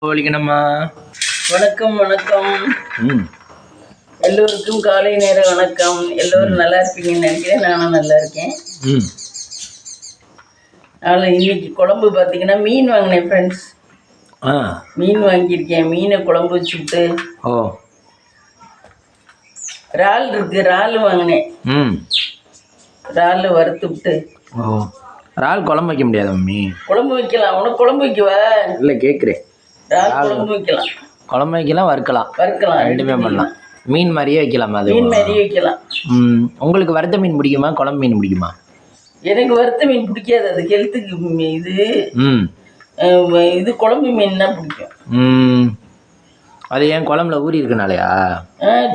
வலிக்கணுமா? வணக்கம் வணக்கம். எல்லோருக்கும் காலை நேர வணக்கம். எல்லோரும் நல்லா இருப்பீங்கன்னு நினைக்கிறேன். நானும் நல்லா இருக்கேன். அதில் இன்னைக்கு குழம்பு பார்த்தீங்கன்னா மீன் வாங்கினேன் ஃப்ரெண்ட்ஸ். மீன் வாங்கியிருக்கேன். மீனை குழம்பு வச்சுட்டு இறால் இருக்கு, இறால் வாங்கினேன். இறால் வறுத்து விட்டு இறால் குழம்பு வைக்க முடியாது மம்மி? குழம்பு வைக்கலாம். உனக்கு குழம்பு வைக்கவா? இல்லை கேட்குறேன். இறால் குழம்பு வைக்கலாம், குழம்பு வைக்கலாம், வறுக்கலாம் ரெண்டுமே பண்ணலாம். மீன் மாதிரியே வைக்கலாம். அது மீன் மாதிரியே வைக்கலாம். உங்களுக்கு வறுத்த மீன் பிடிக்குமா, குழம்பு மீன் பிடிக்குமா? எனக்கு வறுத்த மீன் பிடிக்காது. அது ஹெல்த்துக்கு இது குழம்பு மீன் தான் பிடிக்கும். அது ஏன் குழம்புல ஊறி இருக்கனாலயா?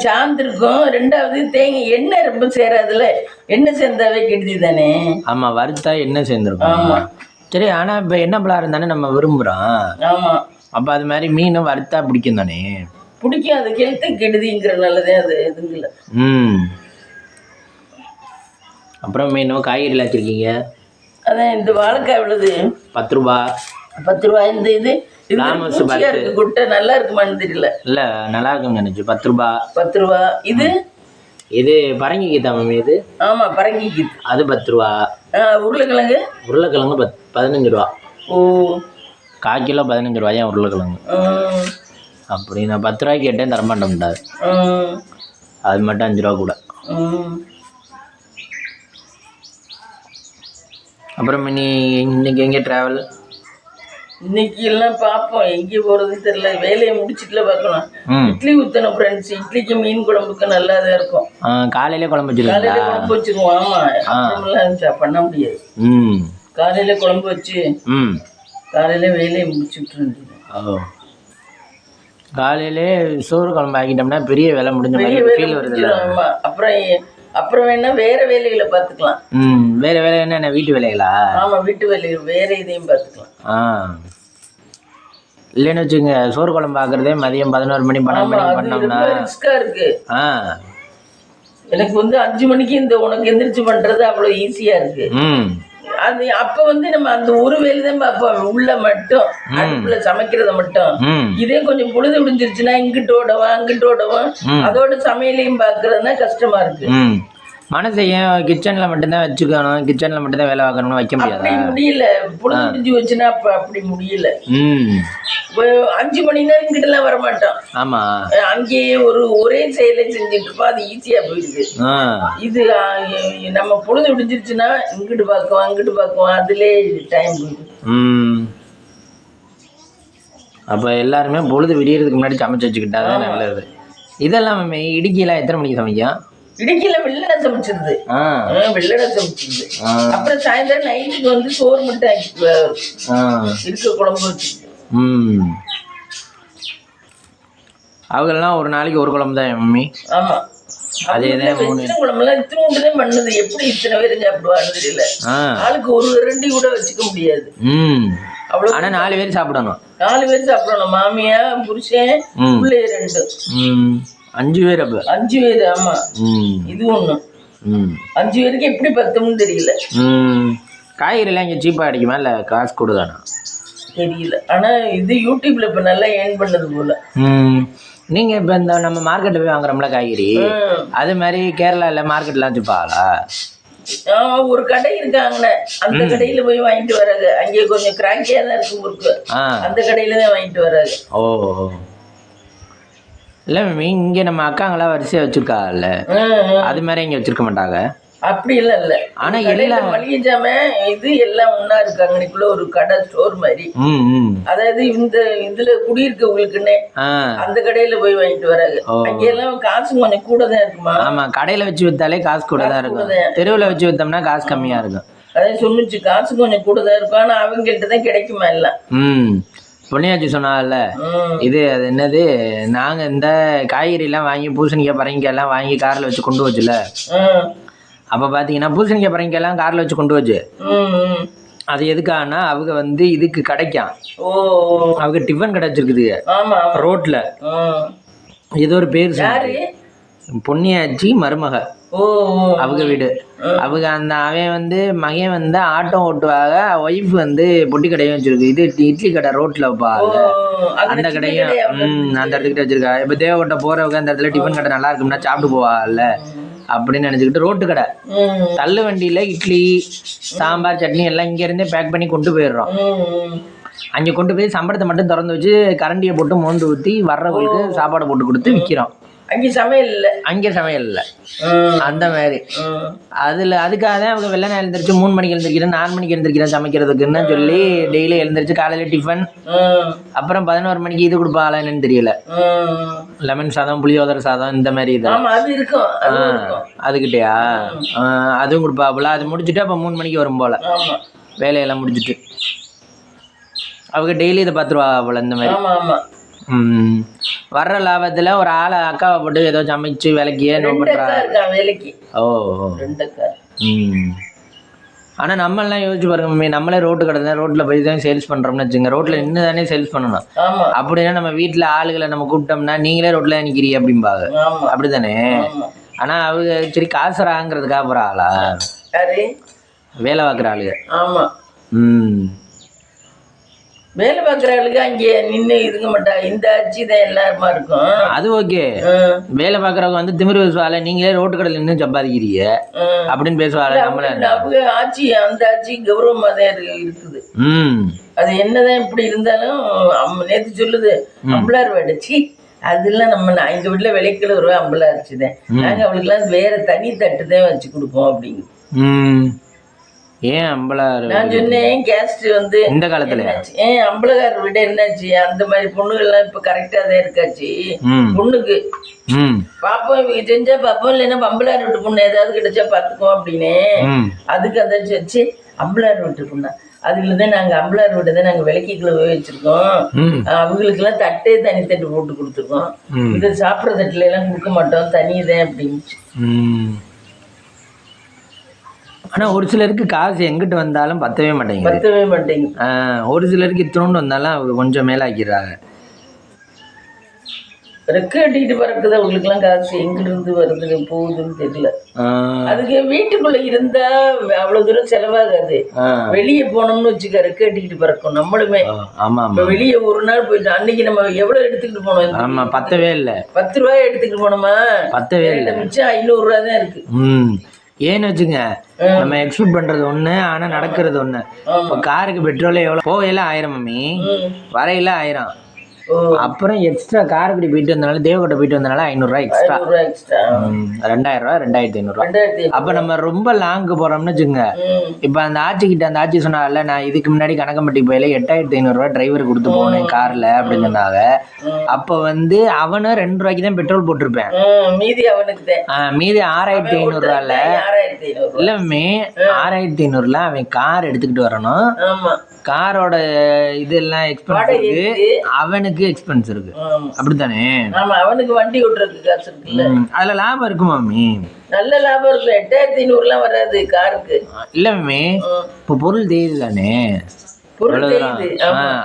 சாந்து இருக்கும். ரெண்டாவது தேங்காய் எண்ணெய் ரொம்ப சேராதுல. எண்ணெய் சேர்ந்தாவே கெடுதி தானே. ஆமாம், வறுத்தா எண்ணெய் சேர்ந்துருக்கும். ஆமாம். சரி, ஆனால் இப்போ எண்ணெய் பலகாரம் தானே நம்ம விரும்புகிறோம். ஆமாம். அப்போ அது மாதிரி மீனும் வறுத்தா பிடிக்கும் தானே? பிடிக்கும். அது ஹெல்த்துக்கு கெடுதிங்கிறனாலதே அது எதுவும். அப்புறம் மீனும் காய்கறிலாம் வச்சுருக்கீங்க? அதான் இந்த வாழைக்காய் எவ்வளவு? 10 ரூபா. 10 ரூபா. இந்த இது குட்டை நல்லா இருக்குமான்னு தெரியல. இல்லை, நல்லா இருக்குன்னு நினைச்சு. 10 ரூபா. 10 ரூபா. இது பரங்கி கீதா மம்மி. இது ஆமாம், பரங்கி கீது. அது 10 ரூபா. உருளைக்கிழங்கு 15 ரூபா. ஓ, 1/4 கிலோ 15 ரூபாயா உருளைக்கிழங்கு? அப்படி நான் 10 ரூபாய்க்கு கேட்டேன், தரமாட்டேன்ட்டார். அது மட்டும் 5 ரூபா கூட. அப்புறம் இன்னைக்கு எங்கே ட்ராவல்? இன்னைக்கு எல்லாம் பார்ப்போம். எங்கே போகிறதுன்னு தெரியல. வேலையை முடிச்சுட்டுல பார்க்கலாம். இட்லி ஊற்றணும் ஃப்ரெண்ட்ஸ். இட்லிக்கு மீன் குழம்புக்கு நல்லா தான் இருக்கும். காலையிலே குழம்பு வச்சுருவோம். காலையில குழம்பு வச்சுருவோம். ஆமாம், பண்ண முடியாது. காலையில குழம்பு வச்சு காலையில வேலையை முடிச்சுட்டு இருந்தேன். காலையிலே சோறு குழம்பு ஆக்கிட்டோம்னா பெரிய வேலை முடிஞ்ச மாதிரி ஃபீல் வருது. அப்புறம் வேணா வேற வேலைகளை பார்த்துக்கலாம். வேற வேலை என்ன? வீட்டு வேலைகளா? ஆமாம், வீட்டு வேலைகள் வேற இதையும் பார்த்துக்கலாம். இல்லைன்னு வச்சுங்க, சோறு குழம்பு ஆக்குறதே மதியம் 11 மணி 12 மணி பண்ணோம்னா ரிஸ்கா இருக்கு. எனக்கு 5 மணிக்கு உனக்கு எந்திரிச்சு பண்றது அவ்வளோ ஈஸியா இருக்கு. அது அப்ப நம்ம அந்த ஒரு வேலை தான் பார்ப்போம். உள்ள மட்டும் அடுப்புல சமைக்கிறத மட்டும். இதே கொஞ்சம் பொழுது விடிஞ்சிருச்சுன்னா இங்கிட்டு ஓடவா அங்கிட்டு ஓடவா, அதோட சமையலையும் பாக்குறதுனா கஷ்டமா இருக்கு. மனசையும் கிச்சன்ல மட்டும்தான் வச்சுக்கணும், கிச்சன்ல மட்டும்தான் வேலை பார்க்கணும்னு வைக்க முடியாது. முடியல. பொழுது விடிஞ்சு வச்சுன்னா அப்படி முடியல. 5 மணி நேரம் இங்கிட்ட எல்லாம் வரமாட்டோம். ஆமா, அங்கேயே ஒரே செயலை செஞ்சுட்டு இருப்போம். அது ஈஸியா போயிடுது. இது நம்ம பொழுது விடிஞ்சிருச்சுன்னா இங்கிட்டு பார்க்குவோம் அங்கிட்டு பார்க்குவோம், அதுலயே டைம் போயிடுது. அப்ப எல்லாருமே பொழுது விடியறதுக்கு முன்னாடி சமைச்சு வச்சுக்கிட்டாதான் நல்லது. இதெல்லாம் இடுக்கியெல்லாம் எத்தனை மணிக்கு சமைக்கும்? இடுக்கில வெள்ளடை சமைச்சிருது. வெள்ளடை சமைச்சிருது. அப்புறம் சாயந்தரம் நைட்டுக்கு சோறு மட்டும் இருக்க குழம்பு வச்சு. அவங்கெல்லாம் ஒரு நாளைக்கு ஒரு குழம்பு தான் மம்மி. ஆமா, அதேதான். குழம்புலாம் இத்தனை பண்ணுது. எப்படி இத்தனை பேர் சாப்பிடுவான்னு தெரியல. ஆளுக்கு ஒரு ரெண்டி கூட வச்சுக்க முடியாது. அவ்வளவு. ஆனா 4 பேர் சாப்பிடணும். 4 பேர் சாப்பிடணும். மாமியா, புருஷன், பிள்ளை 2. 5 பேர். அப்ப 5 பேர். ஆமா, இது ஒண்ணு. 5 பேருக்கு எப்படி பத்தும்னு தெரியல. காய்கறி எல்லாம் இங்க சீப்பா கிடைக்குமா இல்ல காசு கொடுதானா தெரியல. ஆனா இது யூடியூப்ல இப்ப நல்லா ஏர்ன் பண்ணது போல. நீங்க இப்ப இந்த நம்ம மார்க்கெட்ல போய் வாங்குறோம்ல காய்கறி, அது மாதிரி கேரளால மார்க்கெட்லாம் வச்சுப்பாங்களா? ஒரு கடை இருக்காங்க. அந்த கடையில போய் வாங்கிட்டு வராங்க. அங்கே கொஞ்சம் கிராங்கியா தான் இருக்கு ஊருக்கு. அந்த கடையில தான் வாங்கிட்டு வராங்க. ஓ, இல்லை இங்கே நம்ம அக்காங்களாம் வரிசையாக வச்சுருக்காங்கல்ல, அது மாதிரி இங்கே வச்சுருக்க மாட்டாங்க. அப்படி எல்லாம் இல்லை. ஆனால் எல்லாம் மளிகை ஜாமான் இது எல்லாம் ஒன்றா இருக்காங்க. அன்னைக்குள்ள ஒரு கடை ஸ்டோர் மாதிரி. அதாவது இதுல குடியிருக்கவங்களுக்குன்னே அந்த கடையில போய் வாங்கிட்டு வராங்க. அங்கெல்லாம் காசு கொஞ்சம் கூட தான் இருக்குமா? ஆமாம், கடையில் வச்சு விற்றாலே காசு கூட தான் இருக்கும். தெருவில் வச்சு விற்றோம்னா காசு கம்மியாக இருக்கும். அதான் சொன்னிச்சு, காசு கொஞ்சம் கூட தான் இருக்கும். ஆனால் அவங்கள்ட்ட தான் கிடைக்குமா எல்லாம். பொன்னியாச்சி சொன்னால இது அது என்னது, நாங்க இந்த காய்கறி எல்லாம் வாங்கி பூசணிக்காய் பரங்கிக்காய் எல்லாம் வாங்கி கார்ல வச்சு கொண்டு வச்சுல, அப்ப பாத்தீங்கன்னா பூசணிக்காய் பரங்கிக்காய் எல்லாம் கார்ல வச்சு கொண்டு வச்சு, அது எதுக்காகனா அவங்க இதுக்கு கிடைக்கும். அவங்க டிஃபன் கடை வச்சிருக்குது ரோட்ல. ஏதோ ஒரு பேர் பொன்னியாச்சி மருமக ஓ அவங்க வீடு. அவங்க அவன் வந்து மகன் வந்து ஆட்டோ ஓட்டுவாங்க, ஒய்ஃப் வந்து பொட்டி கடையும் வச்சிருக்கு. இது இட்லி கடை ரோட்ல வைப்பாங்க, அந்த கடையும் அந்த இடத்துக்கிட்ட வச்சிருக்கா. இப்போ தேவகோட்டை போறவங்க அந்த இடத்துல டிஃபன் கடை நல்லா இருக்கும்னா சாப்பிட்டு போவாங்கல்ல அப்படின்னு நினைச்சுக்கிட்டு ரோட்டு கடை தள்ளு வண்டியில இட்லி சாம்பார் சட்னி எல்லாம் இங்க இருந்தே பேக் பண்ணி கொண்டு போயிடுறோம். அங்கே கொண்டு போய் சம்பளத்தை மட்டும் திறந்து வச்சு கரண்டியை போட்டு மோந்து ஊற்றி வர்றவங்களுக்கு சாப்பாடு போட்டு கொடுத்து விற்கிறோம். அங்கே சமையல் இல்லை, அங்கே சமையல் இல்லை, அந்த மாதிரி. அதுக்காக தான் அவங்க வெள்ளை நான் எழுந்திரிச்சு 3 மணிக்கு எழுந்திரிக்கிறேன், 4 மணிக்கு எழுந்திரிக்கிறேன் சமைக்கிறதுக்குன்னு சொல்லி டெய்லி எழுந்திரிச்சு காலையில் டிஃபன், அப்புறம் 11 மணிக்கு இது கொடுப்பாங்களா என்னன்னு தெரியல, லெமன் சாதம் புளியோதரை சாதம் இந்த மாதிரி இது அதுக்கிட்டயா அதுவும் கொடுப்பாப்புல. அது முடிச்சுட்டு அப்போ 3 மணிக்கு வரும் போல வேலையெல்லாம் முடிச்சுட்டு அவங்க டெய்லி இதை பார்த்துருவா போல இந்த மாதிரி. வர்ற லாபத்துல ஒரு ஆளை அக்காவை போட்டு ஏதோ சமைச்சு வேலைக்கே வேலைக்கு. ஓ ஆனா நம்ம எல்லாம் யோசிச்சு பாருங்க, நம்மளே ரோட்டு கடை ரோட்ல போய் தான் சேல்ஸ் பண்றோம்னு வச்சுங்க, ரோட்ல நின்று தானே சேல்ஸ் பண்ணணும். அப்படின்னா நம்ம வீட்டுல ஆளுகளை நம்ம கூப்பிட்டோம்னா நீங்களே ரோட்ல நிக்கிறீங்க அப்படிம்பாங்க, அப்படித்தானே. ஆனா அவங்க சரி காசுறாங்கிறதுக்காக போற ஆளா வேலை பார்க்குற ஆளுங்க. ஆமா வேலை பார்க்குறவங்களுக்கு அங்கே நின்று இருக்க மாட்டாங்க, இந்த ஆட்சி தான் எல்லாருமா இருக்கும். அது ஓகே, வேலை பார்க்குறவங்க வந்து திமிரு பேசுவாள், நீங்களே ரோட்டு கடையில் நின்று சம்பாதிக்கிறீங்க அப்படின்னு பேசுவாள். அவங்க ஆட்சி அந்த ஆட்சி கௌரவமாக தான் இருக்குது. அது என்னதான் இப்படி இருந்தாலும் நேற்று சொல்லுது அம்பளார் வடிச்சு அதெல்லாம் நம்ம எங்கள் வீட்டில் விளைக்கல ஒரு அம்பளை அரிச்சுதான், நாங்கள் அவளுக்குலாம் வேற தனி தட்டு தான் வச்சு கொடுப்போம் அப்படிங்குது. ஏன் அம்பளார்? நான் சொன்னேன் கேஸ்ட் வந்து இந்த காலத்துல அம்பளகார் விட என்னாச்சு, அந்த மாதிரி பொண்ணுகள்லாம் இப்ப கரெக்டா தான் இருக்காச்சு. பொண்ணுக்கு பாப்போம், இவங்க செஞ்சா பாப்போம், இல்லைன்னா அம்பளார் வீட்டு பொண்ணு ஏதாவது கிடைச்சா பாத்துக்குவோம் அப்படின்னு. அதுக்கு அந்த வச்சு அம்பளார் வீட்டு பொண்ணா அதுலதான் நாங்க அம்பளார் வீட்டை தான் நாங்க விளக்கிக்குள்ள போய் வச்சிருக்கோம். அவங்களுக்கு எல்லாம் தட்டே தனி தட்டு போட்டு கொடுத்துருக்கோம், இதை சாப்பிட்ற தட்டுல எல்லாம் கொடுக்க மாட்டோம், தனிதான் அப்படின்னு. ஆனா ஒரு சிலருக்கு காசு எங்கிட்டு வந்தாலும் பத்தவே மாட்டேங்குது. ஒரு சிலருக்கு இத்தனோண்டு வந்தாலும் அவங்க கொஞ்சம் மேலாக்கிறாங்க. ரெக்கட்டிட்டு பறக்குது அவங்களுக்குலாம் காசு எங்கிருந்து வருது போகுதுன்னு தெரியல. அதுக்கு வீட்டுக்குள்ள இருந்தா அவ்வளவு தூரம் செலவாகாது, வெளியே போனோம்னு வச்சுக்க ரெக்கட்டிக்கிட்டு பறக்கும். நம்மளுமே வெளியே ஒரு நாள் போயிட்டு அன்னைக்கு நம்ம எவ்வளவு எடுத்துக்கிட்டு போனோம்? ஆமா பத்தவே இல்லை. 10 ரூபாய் எடுத்துக்கிட்டு போனோமா, பத்தவே இல்லை, மிச்சம் 500 ரூபா தான் இருக்கு. ஏன்னு வச்சுங்க, நம்ம எக்ஸ்பெக்ட் பண்றது ஒண்ணு ஆனா நடக்கிறது ஒண்ணு. இப்போ காருக்கு பெட்ரோலே எவ்வளவு போகையில 1000 மம்மி, வரையில 1000, அப்புறம் எக்ஸ்ட்ரா காரைக்குடி போயிட்டு வந்தனால தேவகோட்டை போயிட்டு வந்தனால 500 ரூபாய் எக்ஸ்ட்ரா, 2000 ரூபாய் 2500 ரூபாய். அப்ப நம்ம ரொம்ப லாங்கு போறோம்னு வச்சுங்க, இப்ப அந்த ஆட்சி சொன்னால நான் இதுக்கு முன்னாடி கணக்கம்பட்டி போயில 8500 ரூபாய் டிரைவர் கொடுத்து போனேன் கார்ல அப்படின்னு சொன்னாங்க. அப்ப வந்து அவனும் 2 ரூபாய்க்கு தான் பெட்ரோல் போட்டிருப்பேன், மீதி அவனுக்கு மீதி 6500 ரூபாய்ல இல்லமே 6500ல அவன் கார் எடுத்துக்கிட்டு வரணும், காரோட இதெல்லாம் எக்ஸ்பென்ஸ் இருக்கு, அவனுக்கு எக்ஸ்பென்ஸ் இருக்கு, அப்படித்தானே. அவனுக்கு வண்டி ஓட்டுறதுக்கு காசு இருக்குல்ல, அதுல லாபம் இருக்கு மாமி, நல்ல லாபம் இருக்கு. 8500 வராது காருக்கு. இல்ல மாமி, இப்போ பொருள் தெரியுது தானே,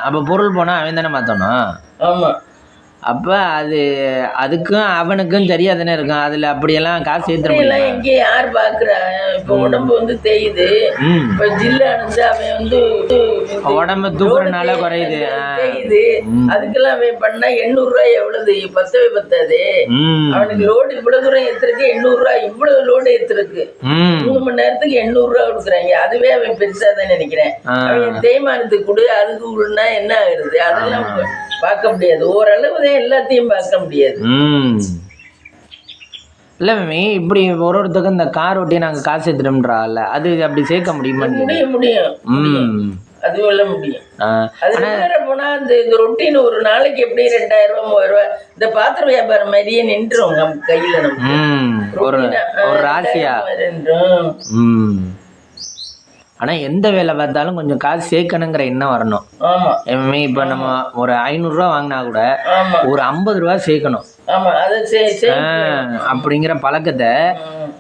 அப்ப பொருள் போனா அவன் தானே மாத்தணும். ஆமா, அப்ப அதுக்கும் அவனுக்கும் சரியா தானே இருக்கும். அதுல அப்படியெல்லாம் காசு சேர்த்துலாம் எங்க யார் பாக்குறா? இப்ப உடம்பு வந்து தேயுது, இப்ப ஜில்லா அவன் வந்து உடம்பு தூக்குறதுனால குறையுது, அதுக்கெல்லாம் அவன் பண்ணா 800 ரூபாய் எவ்வளவு? பத்தவே பத்தாது. அவனுக்கு லோடு இவ்வளவு தூரம் ஏத்துருக்கு 800 ரூபாய், இவ்வளவு லோடு ஏத்துருக்கு 3 மணி நேரத்துக்கு 800 ரூபாய் கொடுக்குறாங்க. அதுவே அவன் பெருசா தான் நினைக்கிறேன். அவன் தேய்மானத்துக்கு கொடு, அதுக்கு கொடுனா என்ன ஆகுறது? அதெல்லாம் பார்க்க முடியாது, ஓரளவு தான் எல்லாத்தையும் பார்க்க முடியாது. இல்ல மேமி, இப்படி ஒருத்தருக்கும் இந்த கார் ஓட்டி நாங்க காசு எடுத்துட்டோம்ன்றால அது அப்படி சேர்க்க முடியுமா? முடியும், அது எல்லாம் முடியும். அது வேற போனா இந்த ரொட்டீன் ஒரு நாளைக்கு எப்படி 2000 ரூபாய் 3000 ரூபாய் இந்த பாத்திர வியாபாரம் மாதிரியே நின்றும் நம்ம கையில. நம்ம ஒரு ராசியா. ஆனா எந்த வேலை பார்த்தாலும் கொஞ்சம் காசு சேர்க்கணுங்கிற எண்ணம் வரணும். இப்போ நம்ம ஒரு 500 ரூபா வாங்கினா கூட ஒரு 50 ரூபா சேர்க்கணும் அப்படிங்கிற பழக்கத்தை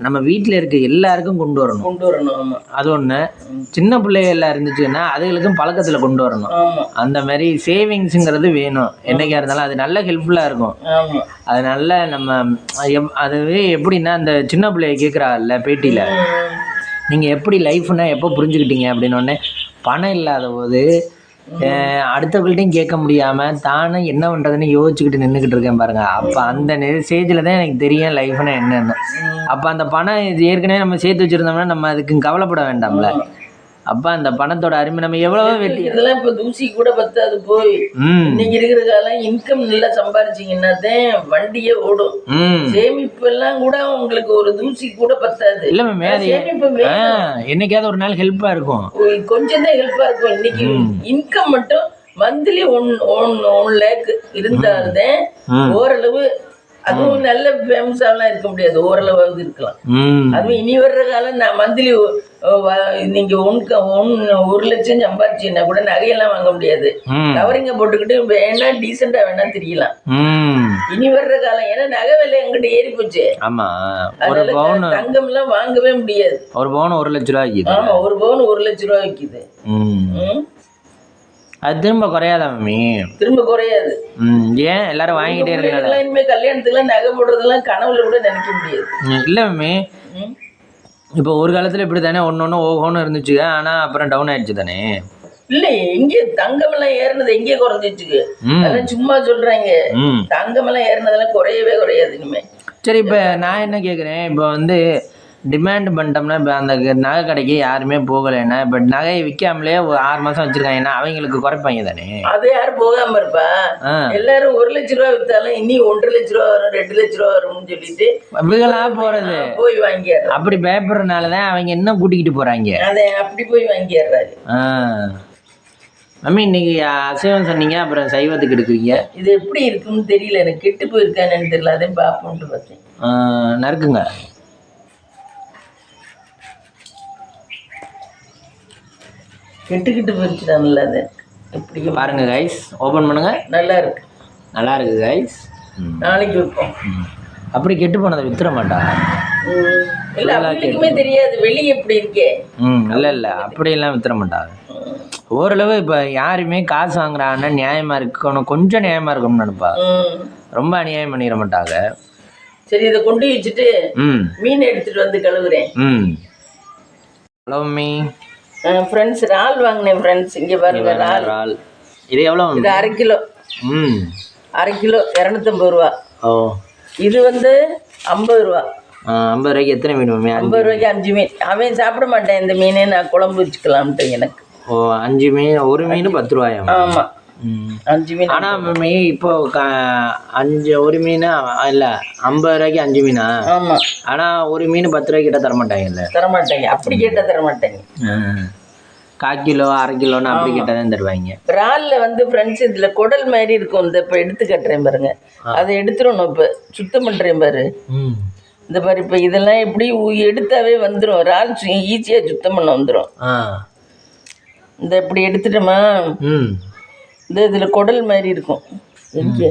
நம்ம வீட்டில் இருக்க எல்லாருக்கும் கொண்டு வரணும். ஆமா. அது ஒன்று. சின்ன பிள்ளைகள் இருந்துச்சுன்னா அதுகளுக்கும் பழக்கத்தில் கொண்டு வரணும். அந்த மாதிரி சேவிங்ஸுங்கிறது வேணும். என்னைக்கா இருந்தாலும் அது நல்ல ஹெல்ப்ஃபுல்லாக இருக்கும். அது நல்ல நம்ம அதுவே எப்படின்னா அந்த சின்ன பிள்ளைய கேட்குறாங்கல்ல பேட்டியில், நீங்கள் எப்படி லைஃப்னா எப்போ புரிஞ்சுக்கிட்டீங்க அப்படின்னோடனே, பணம் இல்லாத போது அடுத்தவங்கள்ட்டையும் கேட்க முடியாமல் தானே என்ன பண்ணுறதுன்னு யோசிச்சுக்கிட்டு நின்றுக்கிட்டு இருக்கேன் பாருங்க. அப்போ அந்த ஸ்டேஜில் தான் எனக்கு தெரியும் லைஃப்னா என்னென்னு. அப்போ அந்த பணம் ஏற்கனவே நம்ம சேர்த்து வச்சுருந்தோம்னா நம்ம அதுக்கு கவலைப்பட வேண்டாம்ல. அப்போ அந்த பணத்தோட அருமை நம்ம எவ்வளவோ வெட்டி இதெல்லாம் இப்போ தூசி கூட பத்தாது போய். இன்னைக்கு இருக்கிற காலம் இன்கம் நல்லா சம்பாரிச்சிங்கன்னா தான் வண்டியே ஓடும். சேமிப்பு எல்லாம் கூட உங்களுக்கு ஒரு தூசி கூட பத்தாது. இல்ல மேம், என்னைக்காவது ஒரு நாள் ஹெல்ப்பா இருக்கும். கொஞ்சம் தான் ஹெல்ப்பா இருக்கும். இன்னைக்கு இன்கம் மட்டும் மந்த்லி 1 லேக் இருந்தால்தான் ஓரளவு, அதுவும் நல்ல ஃபேமஸாலாம் இருக்க முடியாது, ஓரளவாவது இருக்கலாம். அதுவும் இனி வர்ற காலம் நான் மந்த்லி நீங்க 1 லட்சம் சம்பாதிச்சீங்கன்னா கூட நகையெல்லாம் வாங்க முடியாது. கவரிங்க போட்டுக்கிட்டு வேணா டீசெண்டா வேணா தெரியலாம் இனி வர்ற காலம். ஏன்னா நகை விலை எங்கிட்ட ஏறி போச்சு. ஆமா, தங்கம் எல்லாம் வாங்கவே முடியாது. ஒரு பவுன் 1 லட்ச ரூபா விக்குது. ஆமா, ஒரு பவுன் 1 லட்ச ரூபா விக்குது. அது திரும்ப குறையாதா மம்மி? திரும்ப குறையாது. ஏன் எல்லாரும் வாங்கிட்டே இருக்காங்க? இனிமே கல்யாணத்துக்குலாம் நகை போடுறதெல்லாம் கனவுல கூட நினைக்க முடியாது. இல்ல மம்மி, இப்போ ஒரு காலத்துல இப்படி தானே ஒன்னு ஓஹோன்னு இருந்துச்சு. ஆனா அப்புறம் டவுன் ஆயிடுச்சு தானே. இல்ல, எங்க தங்கம் எல்லாம் ஏறினது எங்கே குறைஞ்சிச்சுக்கு? அதெல்லாம் சும்மா சொல்றாங்க. தங்கம் எல்லாம் ஏறினதெல்லாம் குறையவே குறையாது இனிமே. சரி, இப்ப நான் என்ன கேக்குறேன், இப்போ வந்து டிமாண்ட் பண்ணிட்டோம்னா இப்போ அந்த நகை கடைக்கு யாருமே போகலைன்னா, இப்போ நகையை விற்காமலே ஒரு 6 மாசம் வச்சிருக்காங்கன்னா அவங்களுக்கு குறைப்பாங்க தானே. அது யாரும் போகாம இருப்பா? எல்லாரும் 1 லட்ச ரூபா வித்தாலும் இனி 1.5 லட்ச ரூபா வரும், 2 லட்ச ரூபா வரும்னு சொல்லிட்டு இவங்களாம் போறது போய் வாங்கிடுறாங்க. அப்படி பயப்படுறதுனாலதான் அவங்க என்ன கூட்டிக்கிட்டு போறாங்க. அதை அப்படி போய் வாங்கிடுறாரு. மம்மி, இன்னைக்கு அசைவம் சொன்னீங்க, அப்புறம் சைவத்துக்கு எடுக்கிறீங்க. இது எப்படி இருக்குன்னு தெரியல, எனக்கு கெட்டு போயிருக்கானு தெரியல, அதையும் பார்ப்போம்ட்டு பார்த்தேன். நறுக்குங்க. கெட்டுக்கிட்டு போயிடுச்சுடா. நல்லா அது எப்படி பாருங்க கைஸ், ஓப்பன் பண்ணுங்க. நல்லா இருக்கு, நல்லா இருக்கு கைஸ். நாளைக்கு வைப்போம். அப்படி கெட்டு போனதை வித்துற மாட்டா. இல்ல, அவங்களுக்குமே தெரியாது வெளியே எப்படி இருக்கே. இல்ல அப்படியெல்லாம் வித்துற மாட்டாங்க. ஓரளவு இப்போ யாருமே காசு வாங்குறாங்கன்னா நியாயமா இருக்கணும், கொஞ்சம் நியாயமா இருக்கணும்னு நினைப்பா. ரொம்ப அநியாயம் பண்ணிட மாட்டாங்க. சரி, இதை கொண்டு வச்சுட்டு மீன் எடுத்துட்டு வந்து கழுவுறேன். Hello mummy. ஃப்ரெண்ட்ஸ், இறால் வாங்கினேன் ஃப்ரெண்ட்ஸ். இங்கே பாருங்க, இறால். இது எவ்வளோ? இது 1/2 கிலோ. 1/2 கிலோ 250 ரூபா. ஓ, இது வந்து 50 ரூபா. 50 ரூபாய்க்கு எத்தனை மீன் மம்மி? 50 ரூபாய்க்கு 5 மீன். அவன் சாப்பிட மாட்டேன் இந்த மீனே, நான் குழம்பு வச்சுக்கலாம்ட்டு எனக்கு. ஓ, 5 மீன், ஒரு மீன் 10 ரூபாயா? ஆமாம், 5 மீன். ஆனால் மம்மி இப்போ 1 மீன் இல்லை 50 ரூபாய்க்கு 5 மீனா? ஆமாம். ஆனால் ஒரு மீன் 10 ரூபாய்க்கு கேட்டால் தரமாட்டாங்கல்ல? தரமாட்டாங்க, அப்படி கேட்டால் தரமாட்டாங்க. 1/4 கிலோ 1/2 கிலோன்னு அப்படி கேட்டால் தான் தருவாங்க. இறாலில் வந்து ஃப்ரெண்ட்ஸ் இதில் குடல் மாதிரி இருக்கும். இந்த இப்போ எடுத்து கட்டுறேன் பாருங்க, அதை எடுத்துடணும். இப்போ சுத்தம் பண்ணுறேன் பாரு. இந்த மாதிரி இப்போ இதெல்லாம் எப்படி எடுத்தாவே வந்துடும். இறால் ஈஸியாக சுத்தம் பண்ண வந்துடும். இந்த இப்படி எடுத்துட்டோமா, இந்த இதில் குடல் மாதிரி இருக்கும், எங்கே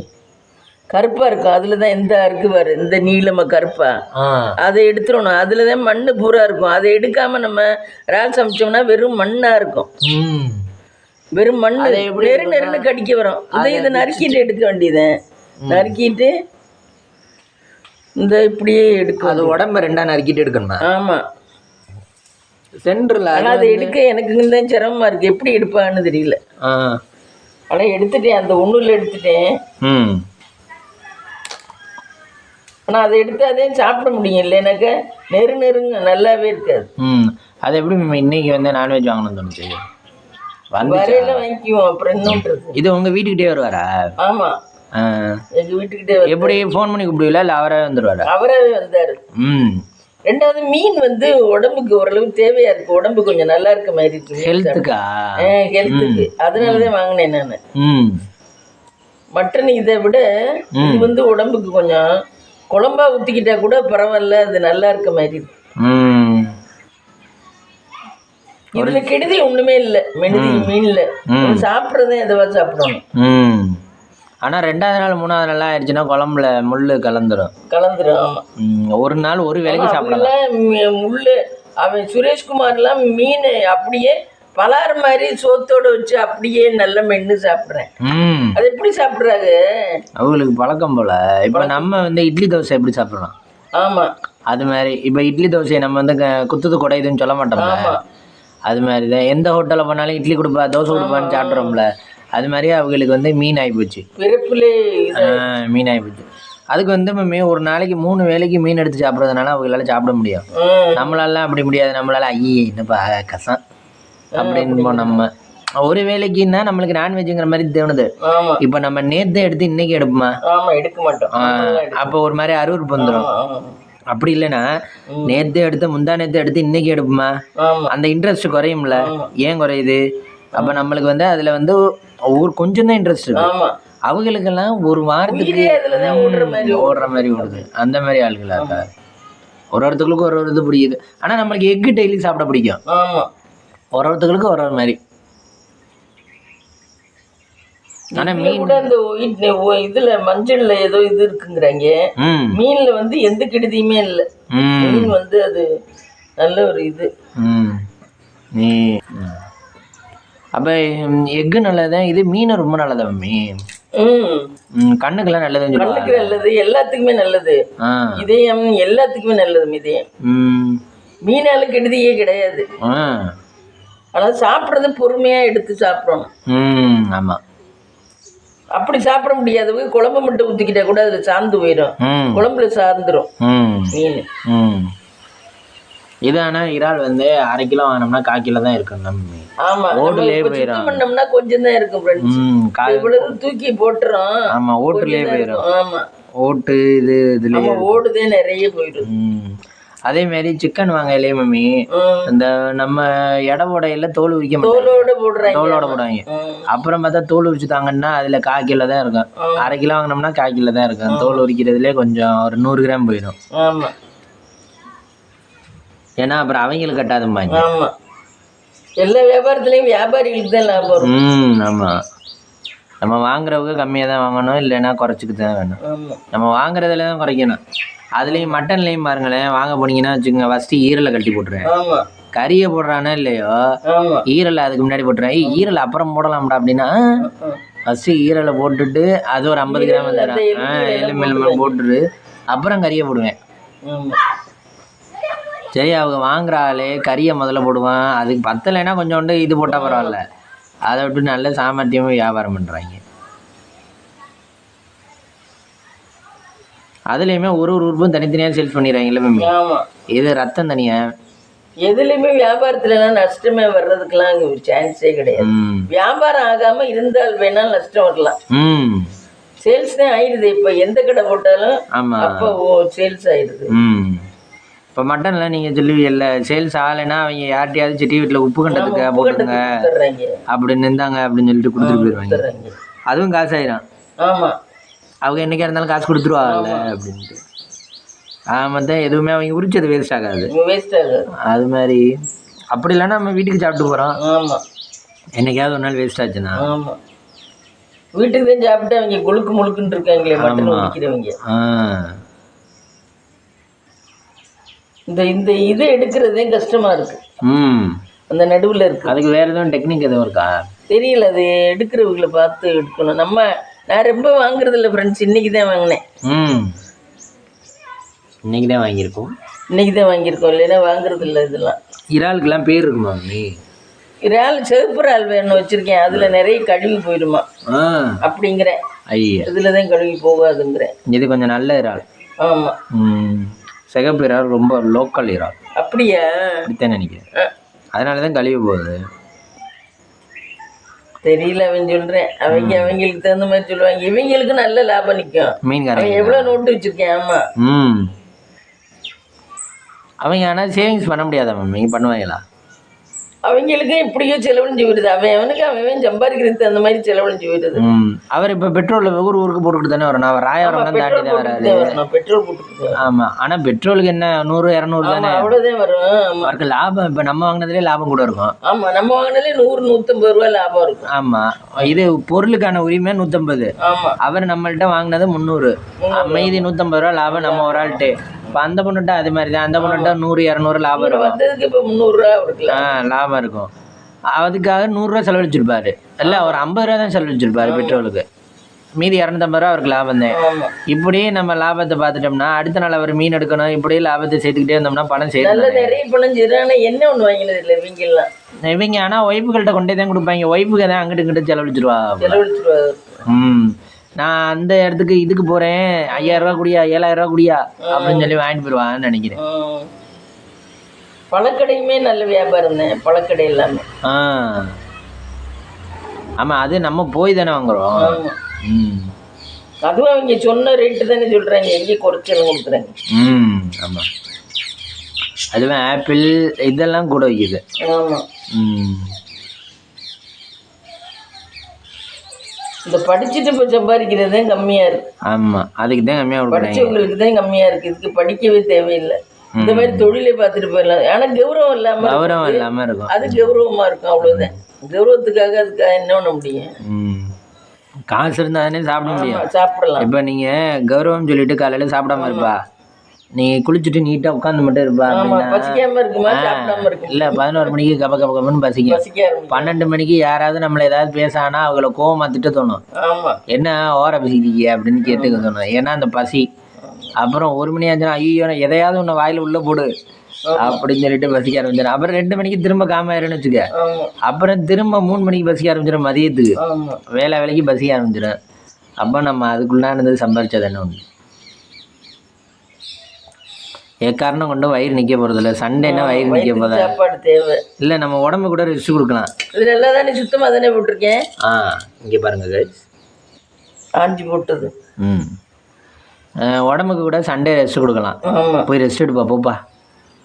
கருப்பாக இருக்கும். அதில் தான் எந்த அருக்கு பாரு, இந்த நீளமாக கருப்பாக, அதை எடுத்துடணும். அதில் தான் மண் பூரா இருக்கும். அதை எடுக்காமல் நம்ம இறால் சமைச்சோம்னா வெறும் மண்ணாக இருக்கும். வெறும் மண் நெருன்னு கடிக்க வரும். இதை நறுக்கிட்டு எடுக்க வேண்டியதுதான். நறுக்கிட்டு இந்த இப்படியே எடுக்கும். அது உடம்ப 2ஆ நறுக்கிட்டு எடுக்கணுமா? ஆமாம், சென்டரில். ஆனால் அதை எடுக்க எனக்கு தான் சிரமமாக இருக்குது, எப்படி எடுப்பான்னு தெரியல. ஆனால் எடுத்துட்டேன், அந்த ஒன்றில் எடுத்துட்டேன். ஆனால் அதை எடுத்து அதையும் சாப்பிட முடியும் இல்லை, எனக்கு நெருங்க நல்லாவே இருக்காது. அது எப்படி இன்னைக்கு வந்து நான்வெஜ் வாங்கணும்னு தோணுச்சு? வரையில வாங்கிக்குவோம், அப்புறம் இன்னொன்று. இது உங்கள் வீட்டுக்கிட்டே வருவாரா? ஆமாம், எங்கள் வீட்டுக்கிட்டே. எப்படி ஃபோன் பண்ணி கூப்பிடுவீங்களா இல்லை அவரே வந்துடுவாரா? அவராகவே வந்தார். ரெண்டாவது மீன் வந்து உடம்புக்கு ஓரளவு தேவையா இருக்கு, உடம்பு கொஞ்சம் நல்லா இருக்க மாதிரி இருக்கு. ஹெல்த்துக்கா? ஹெல்த்துக்கு, அதனாலதான் வாங்கினேன் நான். மட்டன் இதை விட இது வந்து உடம்புக்கு கொஞ்சம் குழம்பா ஊத்திக்கிட்டா கூட பரவாயில்ல, அது நல்லா இருக்க மாதிரி இருக்கு. இதுல கெடுதி ஒண்ணுமே இல்லை. மீன்ல சாப்பிட்றதே எதுவா சாப்பிடணும். ஆனால் 2வது நாள் 3வது நாள் ஆயிடுச்சுன்னா குழம்புல முள் கலந்துரும். ஆமாம். ஒரு நாள் ஒரு வேலைக்கு சாப்பிடலாம். முள் அவன் சுரேஷ்குமார்லாம் மீன் அப்படியே பலாறு மாதிரி சோத்தோடு வச்சு அப்படியே நல்ல மென்று சாப்பிட்றேன். அது எப்படி சாப்பிட்றாங்க? அவங்களுக்கு பழக்கம் போல். இப்போ நம்ம வந்து இட்லி தோசை எப்படி சாப்பிட்றோம்? ஆமாம். அது மாதிரி இப்போ இட்லி தோசையை நம்ம வந்து குத்துது குடையுதுன்னு சொல்ல மாட்டோம். அது மாதிரி தான் எந்த ஹோட்டலில் போனாலும் இட்லி கொடுப்பா தோசை கொடுப்பான்னு சாப்பிட்றோம்ல. அது மாதிரி அவங்களுக்கு வந்து மீன் ஆகிப்போச்சு. மீன் ஆகிப்போச்சு. அதுக்கு வந்து நம்ம ஒரு நாளைக்கு 3 வேளைக்கு மீன் எடுத்து சாப்பிட்றதுனால அவங்களால சாப்பிட முடியும். நம்மளாலாம் அப்படி முடியாது. நம்மளால என்னப்பா கசம் அப்படின்னு நம்ம ஒரு வேளைக்குன்னா நம்மளுக்கு நான்வெஜ்ங்கிற மாதிரி தோணுது. இப்போ நம்ம நேற்று எடுத்து இன்னைக்கு எடுப்போமா? எடுக்க மாட்டோம். அப்போ ஒரு மாதிரி அருவருப்பு வந்துடும். அப்படி இல்லைன்னா நேற்று எடுத்து முந்தா நேற்று எடுத்து இன்னைக்கு எடுப்போமா? அந்த இன்ட்ரெஸ்ட் குறையும்ல. ஏன் குறையுது? அப்போ நம்மளுக்கு வந்து அதில் வந்து கொஞ்சம் தான் இன்ட்ரெஸ்ட் இருக்கு. அவங்களுக்கெல்லாம் ஒரு வாரத்துக்கு ஓடுற மாதிரி ஓடுது. அந்த மாதிரி ஆளுகளா இருக்கா? ஒரு ஒருத்தர்களுக்கு ஒரு இது பிடிக்குது. ஆனால் நம்மளுக்கு எக்கு டெய்லி சாப்பிட பிடிக்கும். ஒரு ஒருத்தர்களுக்கு ஒரு ஒரு மாதிரி. ஆனால் மீன் கூட அந்த இதுல மஞ்சள்ல ஏதோ இது இருக்குங்கிறாங்க. மீன்ல வந்து எந்த கெடுதியுமே இல்லை. மீன் வந்து அது நல்ல ஒரு இது. அப்போ எக்கு நல்லதான். இது மீன் ரொம்ப நல்லதா மம்மி? கண்ணுக்கெல்லாம் நல்லது. கண்ணுக்கு நல்லது, எல்லாத்துக்குமே நல்லது. இதயம் எல்லாத்துக்குமே நல்லது. இதயம் மீனால கெடுதியே கிடையாது. ஆனா சாப்பிட்றது பொறுமையா எடுத்து சாப்பிடணும். ஆமா. அப்படி சாப்பிட முடியாது. குழம்பு மட்டும் ஊற்றிக்கிட்டா கூட அதுல சார்ந்து போயிடும். குழம்புல சார்ந்துரும் மீன். இது ஆனால் இறால் வந்து 1/2 கிலோ வாங்கினோம்னா 1/4 கிலோ தான் இருக்கும். நம்ம ஆமா ஓட்டுலேயே போயிடும். பண்ணோம்னா கொஞ்சம் தான் இருக்கும். இவ்வளவு தூக்கி போட்டுரும். ஆமா ஓட்டுலேயே போயிடும். ஆமா ஓட்டு இதுலேயே ஓடுதே நிறைய போயிடும். அதே மாதிரி சிக்கன் வாங்கலையே மம்மி, இந்த நம்ம எடை உடையில தோல் உரிக்க மாட்டாங்க, தோலோட போடுவாங்க. அப்புறம் பார்த்தா தோல் உரிச்சு தாங்கன்னா அதுல 1/4 கிலோ தான் இருக்கும். 1/2 கிலோ வாங்கினோம்னா 1/4 கிலோ தான் இருக்கும். தோல் உரிக்கிறதுலேயே கொஞ்சம் ஒரு 100 கிராம் போயிடும். ஏன்னா அப்புறம் அவங்களுக்கு கட்டாதும்பாங்க. எல்லா வியாபாரத்துலயும் வியாபாரிகளுக்கு தான் லாபம். ஆமா. நம்ம வாங்குறவங்க கம்மியாக தான் வாங்கணும், இல்லைன்னா குறைச்சிக்கு தான் வேணும். நம்ம வாங்குறதுல தான் குறைக்கணும். அதுலேயும் மட்டன்லேயும் பாருங்களேன், வாங்க போனீங்கன்னா வச்சுக்கோங்க, ஃபஸ்ட்டு ஈரலை கட்டி போட்டுருவேன். கறியை போடுறானே இல்லையோ, ஈரலை அதுக்கு முன்னாடி போட்டுருவேன். ஈரலை அப்புறம் போடலாம்டா அப்படின்னா ஃபஸ்ட்டு ஈரலை போட்டுட்டு அது ஒரு 50 கிராம் வந்துடுறேன், எலும்பு போட்டுட்டு அப்புறம் கறியை போடுவேன். சரி, அவங்க வாங்குற ஆளே கறியை முதல்ல போடுவான். அதுக்கு பத்தலைன்னா கொஞ்சோண்டு இது போட்டால் பரவாயில்ல, அதை விட்டு நல்ல சாமர்த்தியமாக வியாபாரம் பண்ணுறாங்க. அதுலேயுமே ஒரு உறுப்பும் தனித்தனியாக சேல்ஸ் பண்ணிடுறாங்கல்ல மம்மி. இது ரத்தம் தனியாக. எதுலையுமே வியாபாரத்துலலாம் நஷ்டமே வர்றதுக்கெல்லாம் சான்ஸே கிடையாது. வியாபாரம் ஆகாமல் இருந்தால் வேணாலும் நஷ்டம் வரலாம். சேல்ஸ் தான் ஆயிடுது. இப்போ எந்த கடை போட்டாலும் அப்போ சேல்ஸ் ஆயிடுது. இப்போ மட்டன்லாம் நீங்கள் சொல்லுவீங்கல்ல, சேல்ஸ் ஆகலைன்னா அவங்க யார்கிட்டையாவது சிட்டி வீட்டில் உப்பு கண்டதுக்கு போட்டுங்க அப்படின்னு இருந்தாங்க அப்படின்னு சொல்லிட்டு கொடுத்துட்டு போயிடுவாங்க. அதுவும் காசு ஆயிரும். ஆமாம், அவங்க என்றைக்கா இருந்தாலும் காசு கொடுத்துருவாங்கல்ல அப்படின்ட்டு. மொத்தம் எதுவுமே அவங்க உரிச்சது வேஸ்ட் ஆகாது. அது மாதிரி அப்படி இல்லைன்னா நம்ம வீட்டுக்கு சாப்பிட்டு போகிறோம். என்னைக்காவது ஒரு நாள் வேஸ்ட் ஆச்சுன்னா வீட்டுக்கு தான் சாப்பிட்டு அவங்க குழுக்கு முழுக்குன்னு இருக்காங்களே மட்டன் உரிக்கிறவங்க. இந்த இது எடுக்கிறதே கஷ்டமா இருக்கு. அந்த நடுவில் இருக்கு. அதுக்கு வேற எதுவும் டெக்னிக் எதுவும் இருக்கா தெரியல. அது எடுக்கிறவங்களை பார்த்து எடுக்கணும். நான் ரொம்ப வாங்குறது இல்லை ஃப்ரெண்ட்ஸ். இன்னைக்கு தான் வாங்கினேன். இன்னைக்கு தான் வாங்கியிருக்கோம். இல்லைன்னா வாங்குறது இல்லை. இதெல்லாம் இறாலுக்கெல்லாம் பேர் இருக்குமா நீ? இறால் செவப்பு இறால் வேணும் வச்சிருக்கேன். அதுல நிறைய கழுவி போயிடுமா அப்படிங்கிறேன். இதுலதான் கழுவி போகாதுங்கிறேன். இது கொஞ்சம் நல்ல இறால். ஆமா, சிகப்பு இறால் ரொம்ப லோக்கல் இறால். அப்படியா? அப்படித்தான் நினைக்கிறேன். அதனாலதான் கழுவி போகுது. தெரியல. அவன் சொல்றேன், அவங்களுக்கு தகுந்த மாதிரி சொல்லுவாங்க. இவங்களுக்கு நல்ல லாபம் நிற்கும். மீன்காரங்க எவ்வளவு நோட்டு வச்சிருக்கேன். ஆமா, அவங்க ஆனால் சேவிங்ஸ் பண்ண முடியாதா மம்மி? பண்ணுவாங்களா? அவங்களுக்கு இப்படியோ செலவழிஞ்சு விடுது. அவனுக்கு அவன் சம்பாதிக்கிறது அந்த மாதிரி செலவழிஞ்சு விடுது. அவர் இப்போ பெட்ரோல் ஊருக்கு போட்டுக்கிட்டு தானே வரணும். அவர் ராயவரம் தாண்டி தான் வராரு. பெட்ரோல் போட்டுக்கிட்டு. ஆமா, ஆனா பெட்ரோலுக்கு என்ன 100-200 தானே, அவ்வளவுதான் வரும். அவருக்கு லாபம். இப்ப நம்ம வாங்கினதுலேயே லாபம் கூட இருக்கும். ஆமா, நம்ம வாங்கினதுல 100-150 ரூபாய் லாபம் இருக்கும். ஆமா, இது பொருளுக்கான உரிமை 150. ஆமா, அவர் நம்மள்ட்ட வாங்கினது 300. மீதி 150 ரூபா லாபம் நம்ம ஒரு ஆள்கிட்ட. இப்போ அந்த பொண்ணுகிட்ட அது மாதிரி தான். அந்த பொண்ணுகிட்ட 100-200 லாபம் இருக்கும். வந்ததுக்கு இப்போ 300 ரூபா இருக்குல்ல, லாபம் இருக்கும். அதுக்காக 100 ரூபா செலவழிச்சிருப்பாரு. இல்லை, ஒரு 50 ரூபா தான் செலவழிச்சிருப்பாரு பெட்ரோலுக்கு. மீதி 250 ரூபா அவருக்கு லாபம் தான். இப்படியே நம்ம லாபத்தை பார்த்துட்டோம்னா அடுத்த நாள் அவர் மீன் எடுக்கணும். இப்படியே லாபத்தை சேர்த்துக்கிட்டே இருந்தோம்னா பணம் சேர்த்து நிறைய பணம் சரி. ஆனால் என்ன ஒன்று வாங்கினது இல்லை இவங்கெல்லாம். இவங்க ஆனால் ஒய்ஃபுகள்கிட்ட கொண்டே தான் கொடுப்பாங்க. ஒய்ஃபுக்கு தான் அங்கிட்டு இங்கிட்டு செலவழிச்சிருவா. நான் அந்த இடத்துக்கு இதுக்கு போகிறேன், 5000 ரூபா குடியா, 7000 ரூபா குடியா அப்படின்னு சொல்லி வாங்கிட்டு போயிடுவான்னு நினைக்கிறேன். பழக்கடையுமே நல்ல வியாபாரம் தான், பழக்கடை எல்லாமே. ஆமாம், அது நம்ம போய் தானே வாங்குறோம். அதுவும் அவங்க சொன்ன ரேட்டு தானே சொல்கிறாங்க, எங்கேயும் குறைச்சலும் கொடுக்குறாங்க. ஆமாம், அதுவும் ஆப்பிள் இதெல்லாம் கூட வைக்குது. ஆமாம், இந்த படிச்சுட்டு இப்போ சம்பாதிக்கிறது தான் கம்மியாக இருக்கு. ஆமாம், அதுக்கு தான் கம்மியாக கொடுக்குறாங்க. படித்தவங்களுக்கு தான் கம்மியாக இருக்குது. இதுக்கு படிக்கவே தேவையில்லை. இந்த மாதிரி தொழிலே பார்த்துட்டு போயிடலாம். ஆனால் கௌரவம் இல்லாமல் இருக்கும். அது கௌரவமாக இருக்கும், அவ்வளோதான். கௌரவத்துக்காக அதுக்காக என்ன பண்ண முடியும்? காசு இருந்தால் தானே சாப்பிட முடியும். சாப்பிடலாம். இப்போ நீங்கள் கௌரவம் சொல்லிட்டு காலையில் சாப்பிடாம இருப்பா, நீ குளிச்சுட்டு நீட்டாக உட்காந்து மட்டும் இருப்பா. பசிக்காம இருக்குமா? சாப்பிடாம இருக்கு. இல்லை, 11 மணிக்கு கப கப கபன்னு பசிக்கும். 12 மணிக்கு யாராவது நம்மளை ஏதாவது பேசானா அவங்கள கோவமா திட்ட தோணும். என்ன ஓர பசிக்கிறீங்க அப்படின்னு கேட்டுக்க தோணும். ஏன்னா அந்த பசி. அப்புறம் 1 மணி ஆச்சுன்னா ஐயோ எதையாவது ஒன்று வாயில் உள்ளே போடு அப்படின்னு சொல்லிட்டு பசிக்க ஆரம்பிச்சிடும். அப்புறம் 2 மணிக்கு திரும்ப காமாயிருன்னு வச்சுக்க. அப்புறம் திரும்ப 3 மணிக்கு பசிக்க ஆரம்பிச்சிடும். மதியத்துக்கு வேலைக்கு பசிக்க ஆரம்பிச்சிடும். அப்போ நம்ம அதுக்குள்ளானது சம்பாரிச்சது என்ன ஒன்று காரணம் கொண்டு வயிறு நிற்க போகிறதில்ல. சண்டேன்னா வயிறு நிற்க போதா? சாப்பாடு தேவை இல்லை. நம்ம உடம்பு கூட ரெஸ்ட் கொடுக்கலாம். இது நல்லா தானே சுத்தமாக தானே போட்டிருக்கேன். இங்கே பாருங்க கைஸ், ஆஞ்சி போட்டது. உடம்புக்கு கூட சண்டே ரெஸ்ட் கொடுக்கலாம். போய் ரெஸ்ட் எடுப்பா போப்பா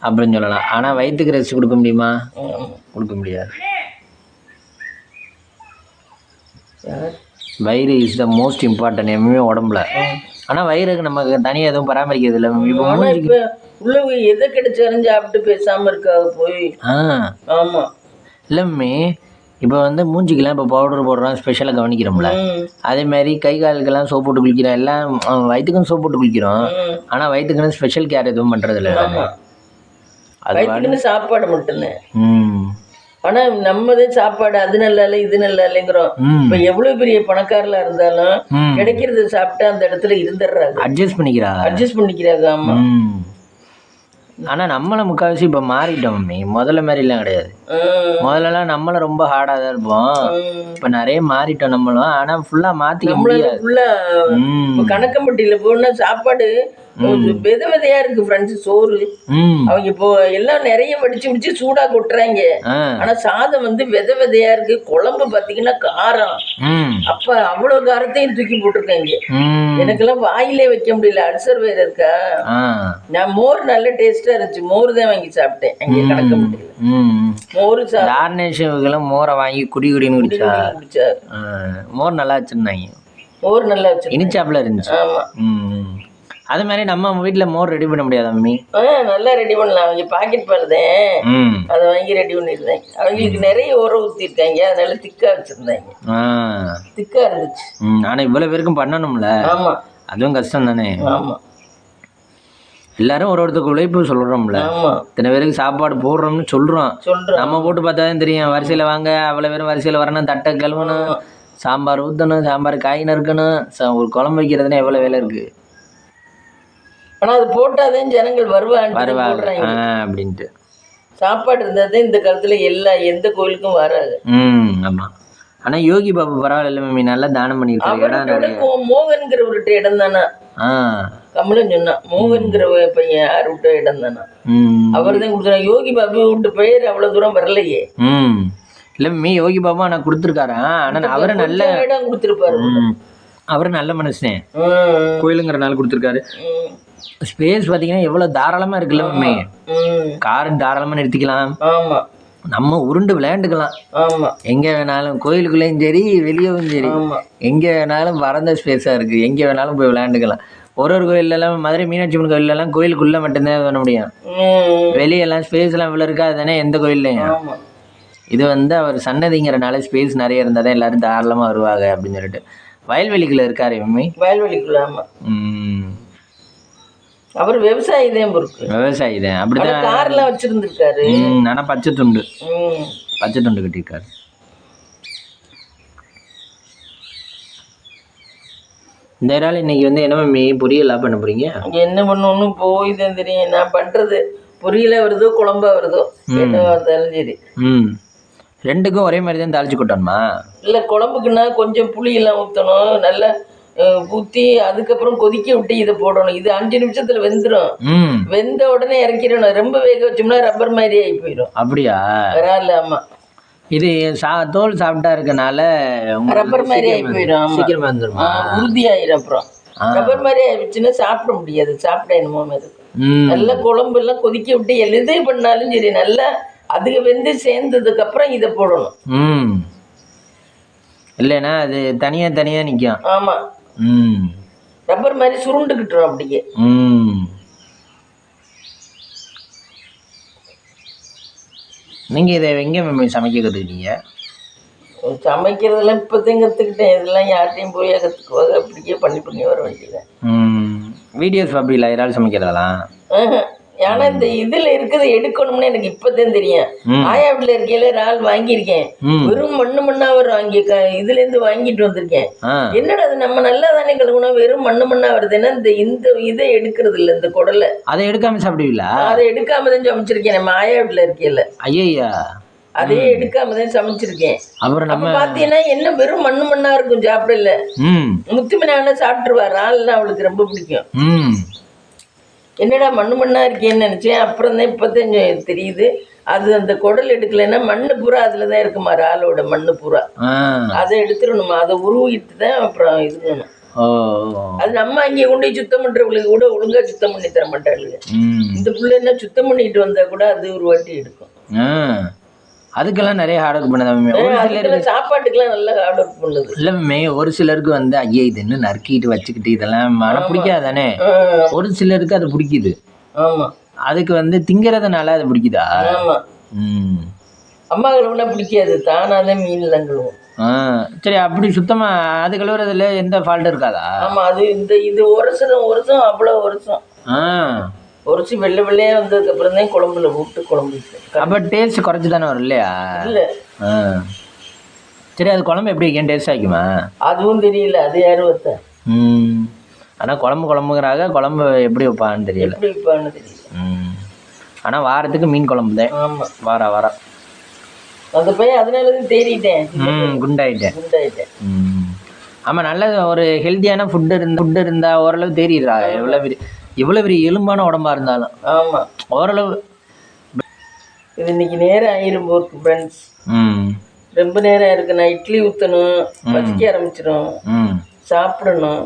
அப்படின்னு சொல்லலாம். ஆனால் வயிற்றுக்கு ரெஸ்ட் கொடுக்க முடியுமா? கொடுக்க முடியாது. வயிறு இஸ் த மோஸ்ட் இம்பார்ட்டன்ட் எப்பவுமே உடம்புல. ஆனால் வயிறுக்கு நமக்கு தனியாக எதுவும் பராமரிக்கிறது இல்லை. இப்போ உள்ள எதை கிடைச்சாலும் சாப்பிட்டு பேசாமல் இருக்காது போய். ஆமாம், இல்லைம்மே. இப்போ வந்து மூஞ்சிக்கெல்லாம் இப்போ பவுடர் போடுறோம், ஸ்பெஷலாக கவனிக்கிறோம்ல. அதேமாதிரி கை காலுக்கெல்லாம் சோப் போட்டு குளிக்கிறோம். எல்லாம் வயிற்றுக்கும் சோப் போட்டு குளிக்கிறோம். ஆனால் வயிற்றுக்குன்னு ஸ்பெஷல் கேர் எதுவும் பண்ணுறதில்ல. அது சாப்பாடு மட்டும்தான். ஆனால் நம்மதான் சாப்பாடு அது நல்லா இல்லை இது நல்லா இல்லைங்கிறோம். இப்போ எவ்வளோ பெரிய பணக்காரலாம் இருந்தாலும் கிடைக்கிறத சாப்பிட்டு அந்த இடத்துல இருந்துடுறாங்க. அட்ஜஸ்ட் பண்ணிக்கிறாங்க. ஆமாம். ஆனால் நம்மளை முக்கால்வாசி இப்போ மாறிட்டோம் மம்மி. முதல்ல மாதிரிலாம் கிடையாது. முதல்லலாம் நம்மளும் ரொம்ப ஹார்டாக தான் இருப்போம். இப்போ நிறைய மாறிட்டோம் நம்மளும். ஆனால் ஃபுல்லாக மாற்றிக்க முடியாது. ஃபுல்லாக கணக்கம்பட்டியில் போனால் சாப்பாடு வித விதையா இருக்கு ஃப்ரெண்ட்ஸ். சோறு அவங்க இப்போ எல்லாம் நிறைய வடிச்சு சூடா கொட்டுறாங்க. ஆனா சாதம் வந்து வித விதையா இருக்கு. குழம்பு பாத்தீங்கன்னா காரம். அப்ப அவ்வளவு காரத்தையும் தூக்கி போட்டிருக்காங்க. எனக்கெல்லாம் வாயிலே வைக்க முடியல. அல்சர் வேற இருக்கா. நான் மோர் நல்ல டேஸ்டா இருந்துச்சு. மோர் தான் வாங்கி சாப்பிட்டேன். அங்கே கணக்க முடியல. மோர் சாப்பிட்டேன். மோரை வாங்கி குடின்னு குடிச்சா மோர் நல்லா வச்சிருந்தாங்க. மோர் நல்லா வச்சு இனிச்சாப்புல இருந்துச்சு. ஆமா. அது மாதிரி நம்ம வீட்டில் மோர் ரெடி பண்ண முடியாதா மம்மி? நல்லா ரெடி பண்ணலாம். அவங்க பாக்கெட் பாருதேன், அதை வாங்கி ரெடி பண்ணியிருந்தேன். அவங்களுக்கு நிறைய உரம் ஊற்றிருக்காங்க, அதனால திக்கா வச்சிருந்தாங்க. திக்கா இருந்துச்சு. ஆனால் இவ்வளோ பேருக்கும் பண்ணணும்ல. ஆமாம், அதுவும் கஷ்டம் தானே. ஆமாம், எல்லாரும் ஒருத்தருக்கு உழைப்பு சொல்கிறோம்ல. இத்தனை பேருக்கு சாப்பாடு போடுறோம்னு சொல்கிறோம். நம்ம போட்டு பார்த்தா தான் தெரியும். வரிசையில் வாங்க, அவ்வளோ பேரும் வரிசையில் வரணும், தட்டை கழுவணும், சாம்பார் ஊற்றணும், சாம்பார் காய் நறுக்கணும், ஒரு குழம்பு வைக்கிறதுனா எவ்வளோ வேலை இருக்குது. ஆனால் அது போட்டாதான் ஜனங்கள் வருவாங்க அப்படின்ட்டு. சாப்பாடு இருந்தால் தான் இந்த காலத்தில் எந்த கோயிலுக்கும் வராது. ஆமாம். ஆனால் யோகி பாபு பரவாயில்ல மம்மி, நல்லா தானம் பண்ணியிருக்காரு. மோகன்கிற ஒரு இடம் தானே கமலன் சொன்னா. மோகன்கிற பையன் யார் விட்ட இடம் தானே அவர் தான் கொடுத்தாரு. யோகி பாபு விட்டு பெயர் அவ்வளோ தூரம் வரலையே. இல்லை மம்மி, யோகி பாபு ஆனால் கொடுத்துருக்காரா. ஆனால் அவரை நல்ல இடம் கொடுத்துருப்பாரு. அவரு நல்ல மனுஷன். கோயிலுங்கிறனால கொடுத்துருக்காரு. ஸ்பேஸ் பார்த்தீங்கன்னா எவ்வளோ தாராளமாக இருக்குல்ல மம்மி. கார் தாராளமாக நிறுத்திக்கலாம். நம்ம உருண்டு விளையாண்டுக்கலாம். ஆமா எங்கே வேணாலும், கோயிலுக்குள்ளேயும் சரி வெளியவும் சரி, ஆமா எங்கே வேணாலும் பரந்த ஸ்பேஸாக இருக்குது. எங்கே வேணாலும் போய் விளையாண்டுக்கலாம். ஒரு கோயிலெல்லாம் மதுரை மீனாட்சி அம்மன் கோயிலெல்லாம் கோயிலுக்குள்ளே மட்டும்தான் பண்ண முடியும். வெளியெல்லாம் ஸ்பேஸ்லாம் இவ்வளோ இருக்காது தானே எந்த கோயில்லையும். ஆமா இது வந்து அவர் சன்னதிங்கிறனால ஸ்பேஸ் நிறைய இருந்தால் தான் எல்லோரும் தாராளமாக வருவாங்க அப்படின்னு சொல்லிட்டு. வயல்வெளிக்குள்ளே இருக்கார் இவமே. வயல்வெளிக்குள்ள. ஆமா அவர் விவசாயி தான் பொறுப்பு. விவசாயி தான், அப்படிதான். கார்லாம் வச்சிருந்துருக்காரு. ஆனால் பச்சை துண்டு கட்டியிருக்காரு. இந்த நாள் இன்னைக்கு வந்து என்ன மம்மி பொரியலாம் பண்ண போறீங்க? என்ன பண்ணணும் போய் தான் தெரியும். நான் பண்றது பொரியல வருதோ குழம்பா வருதோ என்ன பார்த்தாலும் சரி. ரெண்டுக்கும் ஒரே மாதிரி தான் தாளிச்சு கொட்டணுமா? இல்லை, குழம்புக்குன்னா கொஞ்சம் புளி எல்லாம் ஊற்றணும், நல்லா ஊற்றி அதுக்கப்புறம் கொதிக்க விட்டு இதை போடணும். இது 5 நிமிஷத்துல வெந்துடும். வெந்த உடனே இறக்கிடணும். ரொம்ப வேக வச்சோம்னா ரப்பர் மாதிரி ஆகி போயிடும். அப்படியா? வராது. ஆமா, இது தோல் சாப்பிட்டா இருக்கனால ரப்பர் மாதிரி ஆகி போயிடும். சீக்கிரமா வந்துடும், உறுதியாயிடும். அப்புறம் ரப்பர் மாதிரி ஆயிடுச்சுன்னா சாப்பிட முடியாது. சாப்பிட என்னமோ மாதிரி. நல்லா குழம்பு எல்லாம் கொதிக்க விட்டு எது பண்ணாலும் சரி நல்லா அதுக்கு வெந்து சேர்ந்ததுக்கு அப்புறம் இதை போடணும். இல்லைன்னா அது தனியா தனியா நிற்கும். ஆமா, ரப்பர் மாதிரி சுருண்டுக்கிட்டுரும் அப்படியே. நீங்க இதை எங்க சமைக்க கற்றுக்கிட்டீங்க? சமைக்கிறதெல்லாம் இப்போதையும் கற்றுக்கிட்டேன். இதெல்லாம் யார்ட்டையும் போய் கற்றுக்குவாங்க. அப்படியே பண்ணி வர வேண்டியதுதான். வீடியோஸ் பார்ப்பீங்களா யாராலும் சமைக்கிறதெல்லாம்? ஏன்னா இந்த இதுல இருக்கிறத எடுக்கணும்னு எனக்கு இப்பதான் தெரியும். ஆயா வீட்டுல இருக்கையில இறால் வாங்கியிருக்கேன். வெறும் மண்ணா வரும். அங்கே இதுல இருந்து வாங்கிட்டு வந்திருக்கேன். என்னடா அது நம்ம நல்லா தானே கழுவுனா வெறும் மண்ணா வருதுன்னா இந்த இதை எடுக்கிறது இல்ல. இந்த குடலை அதை எடுக்காம சாப்பிடுவீங்களா? அதை எடுக்காம தான் சமைச்சிருக்கேன். நம்ம ஆயா வீட்டுல இருக்கையில. ஐயா, அதே எடுக்காம தான் சமைச்சிருக்கேன். அப்புறம் நம்ம பாத்தீங்கன்னா என்ன வெறும் மண்ணா இருக்கும். சாப்பிடல. முத்துமினா சாப்பிட்டுருவா. இறால்னா அவளுக்கு ரொம்ப பிடிக்கும். என்னடா மண்ணா இருக்கேன்னு நினைச்சேன். அப்புறம் தான் இப்போதான் தெரியுது அது அந்த குடல் எடுக்கலைன்னா மண்ணு பூரா அதுலதான் இருக்குமா. இறாலோட மண்ணு பூரா அதை எடுத்துடணுமா. அதை உருவிட்டு தான் அப்புறம் இது வேணும். அது நம்ம அங்கே கொண்டு போய் சுத்தம் பண்றவங்களுக்கு கூட ஒழுங்கா சுத்தம் பண்ணி தர மாட்டாளுங்க. இந்த பிள்ளை என்ன சுத்தம் பண்ணிட்டு வந்தா கூட அது ஒரு வாட்டி எடுக்கும். அதுக்கெல்லாம் நிறைய ஹார்ட் ஒர்க் பண்ணுது. சாப்பாட்டுக்கெல்லாம் நல்லா ஹார்ட் ஒர்க் பண்ணுது. இல்லை மே, ஒரு சிலருக்கு வந்து ஐயா இது என்ன நறுக்கிட்டு வச்சுக்கிட்டு இதெல்லாம் பிடிக்காது தானே. ஒரு சிலருக்கு அது பிடிக்குது. ஆமா, அதுக்கு வந்து திங்கிறதுனால அது பிடிக்குதா? ஆமா, அம்மா கழுவுனா பிடிக்காது. தானாதான் மீன்லாம் கழுவும். சரி, அப்படி சுத்தமா அது கழுவுறதுல எந்த ஃபால்ட் இருக்காதா? ஆமா, அது இது வருஷம் அவ்வளவு வருஷம் உரைச்சி வெள்ளையா வந்ததுக்கு அப்புறம் தான் குழம்புல விட்டு குழம்பு. அப்போ டேஸ்ட் குறைச்சி தானே வரும் இல்லையா? இல்லை. சரி, அது குழம்பு எப்படி வைக்கணும்? டேஸ்ட் ஆகிக்குமா? அதுவும் தெரியல. அது யாரும் வைத்த. ஆனால் குழம்புங்கிறாங்க. குழம்பு எப்படி வைப்பான்னு தெரியல. எப்படி வைப்பான்னு தெரியல. ஆனால் வாரத்துக்கு மீன் குழம்பு தான். ஆமாம், வாரம் அந்த பையன் அதனாலதான் தேறிட்டேன். குண்டாயிட்டேன். ஆமாம், நல்ல ஒரு ஹெல்த்தியான ஃபுட்டு இருந்தா ஓரளவு தேறிடுறா. எவ்வளோ பெரிய எலும்பான உடம்பா இருந்தாலும். ஆமா, ஓரளவு. இது இன்னைக்கு நேரம் ஆயிரும் போருக்கு ஃப்ரெண்ட்ஸ். ரொம்ப நேரம் இருக்கு. நான் இட்லி ஊற்றணும். பசிக்க ஆரம்பிச்சிடும். சாப்பிடணும்.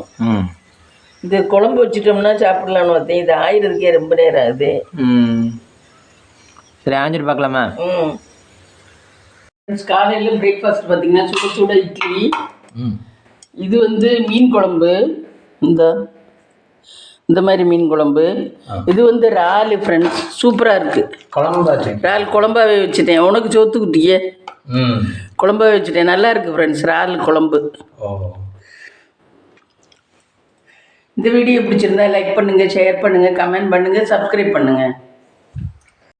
இது குழம்பு வச்சுட்டோம்னா சாப்பிடலான்னு பார்த்தேன். இது ஆயிரதுக்கே ரொம்ப நேரம் ஆகுது. சரி, ஆஞ்சிட்டு பார்க்கலாமா? காலையில் பிரேக்ஃபாஸ்ட் பார்த்தீங்கன்னா சுட சுட இட்லி. இது வந்து மீன் குழம்பு. இந்த மாதிரி மீன் குழம்பு. இது வந்து இறால் ஃப்ரெண்ட்ஸ். சூப்பராக இருக்குது. இறால் குழம்பாவே வச்சுட்டேன். உனக்கு சோத்து குட்டியே குழம்பாவே வச்சுட்டேன். நல்லா இருக்குது ஃப்ரெண்ட்ஸ் இறால் குழம்பு. இந்த வீடியோ பிடிச்சிருந்தா லைக் பண்ணுங்கள், ஷேர் பண்ணுங்கள், கமெண்ட் பண்ணுங்கள், சப்ஸ்கிரைப் பண்ணுங்கள்.